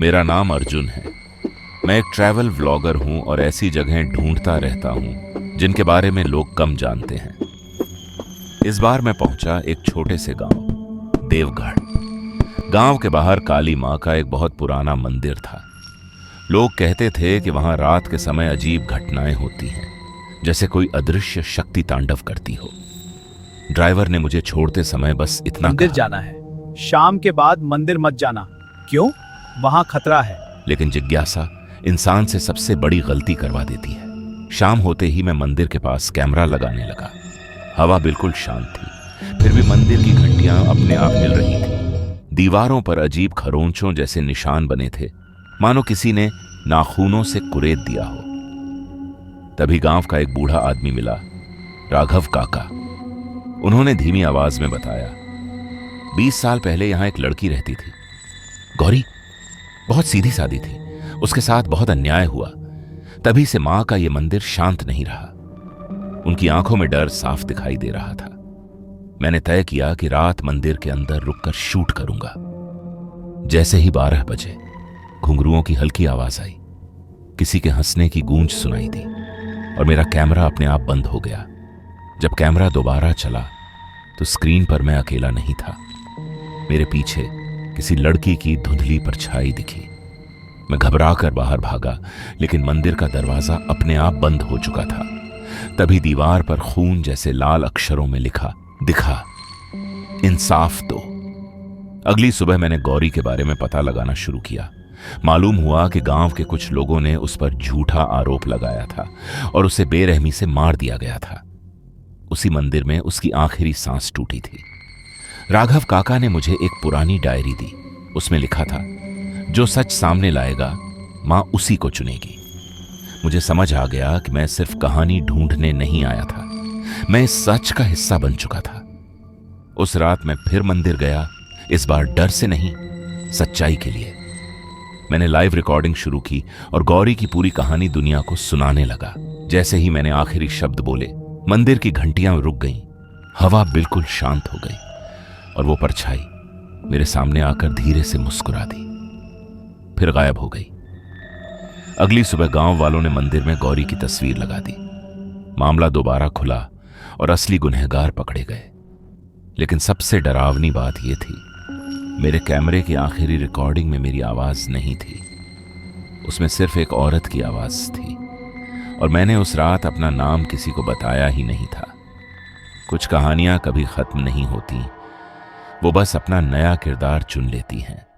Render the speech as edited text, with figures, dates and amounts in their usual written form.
मेरा नाम अर्जुन है। मैं एक ट्रैवल व्लॉगर हूं और ऐसी जगहें ढूंढता रहता हूं जिनके बारे में लोग कम जानते हैं। इस बार मैं पहुंचा एक छोटे से गांव, देवगढ़। गांव के बाहर काली मां का एक बहुत पुराना मंदिर था। लोग कहते थे कि वहां रात के समय अजीब घटनाएं होती हैं, जैसे कोई अदृश्य शक्ति तांडव करती हो। ड्राइवर ने मुझे छोड़ते समय बस इतना मंदिर कहा, जाना है, शाम के बाद मंदिर मत जाना। क्यों? वहां खतरा है। लेकिन जिज्ञासा इंसान से सबसे बड़ी गलती करवा देती है। शाम होते ही मैं मंदिर के पास कैमरा लगाने लगा। हवा बिल्कुल शांत थी, फिर भी मंदिर की घंटियां अपने आप हिल रही थी। दीवारों पर अजीब खरोंचों जैसे निशान बने थे, मानो किसी ने नाखूनों से कुरेद दिया हो। तभी गांव का एक बूढ़ा आदमी मिला, राघव काका। उन्होंने धीमी आवाज में बताया, 20 साल पहले यहां एक लड़की रहती थी, गौरी। बहुत सीधी सादी थी, उसके साथ बहुत अन्याय हुआ। तभी से मां का यह मंदिर शांत नहीं रहा। उनकी आंखों में डर साफ दिखाई दे रहा था। मैंने तय किया कि रात मंदिर के अंदर रुककर शूट करूंगा। जैसे ही 12 बजे घुंघरुओं की हल्की आवाज आई, किसी के हंसने की गूंज सुनाई दी और मेरा कैमरा अपने आप बंद हो गया। जब कैमरा दोबारा चला तो स्क्रीन पर मैं अकेला नहीं था। मेरे पीछे किसी लड़की की धुंधली परछाई दिखी। मैं घबराकर बाहर भागा, लेकिन मंदिर का दरवाजा अपने आप बंद हो चुका था। तभी दीवार पर खून जैसे लाल अक्षरों में लिखा दिखा, इंसाफ दो। अगली सुबह मैंने गौरी के बारे में पता लगाना शुरू किया। मालूम हुआ कि गांव के कुछ लोगों ने उस पर झूठा आरोप लगाया था और उसे बेरहमी से मार दिया गया था। उसी मंदिर में उसकी आखिरी सांस टूटी थी। राघव काका ने मुझे एक पुरानी डायरी दी। उसमें लिखा था, जो सच सामने लाएगा मां उसी को चुनेगी। मुझे समझ आ गया कि मैं सिर्फ कहानी ढूंढने नहीं आया था, मैं इस सच का हिस्सा बन चुका था। उस रात मैं फिर मंदिर गया, इस बार डर से नहीं, सच्चाई के लिए। मैंने लाइव रिकॉर्डिंग शुरू की और गौरी की पूरी कहानी दुनिया को सुनाने लगा। जैसे ही मैंने आखिरी शब्द बोले, मंदिर की घंटियां रुक गईं, हवा बिल्कुल शांत हो गई और वो परछाई मेरे सामने आकर धीरे से मुस्कुरा दी, फिर गायब हो गई। अगली सुबह गांव वालों ने मंदिर में गौरी की तस्वीर लगा दी। मामला दोबारा खुला और असली गुनहगार पकड़े गए। लेकिन सबसे डरावनी बात यह थी, मेरे कैमरे की आखिरी रिकॉर्डिंग में मेरी आवाज नहीं थी, उसमें सिर्फ एक औरत की आवाज थी। और मैंने उस रात अपना नाम किसी को बताया ही नहीं था। कुछ कहानियां कभी खत्म नहीं होती, वो बस अपना नया किरदार चुन लेती हैं।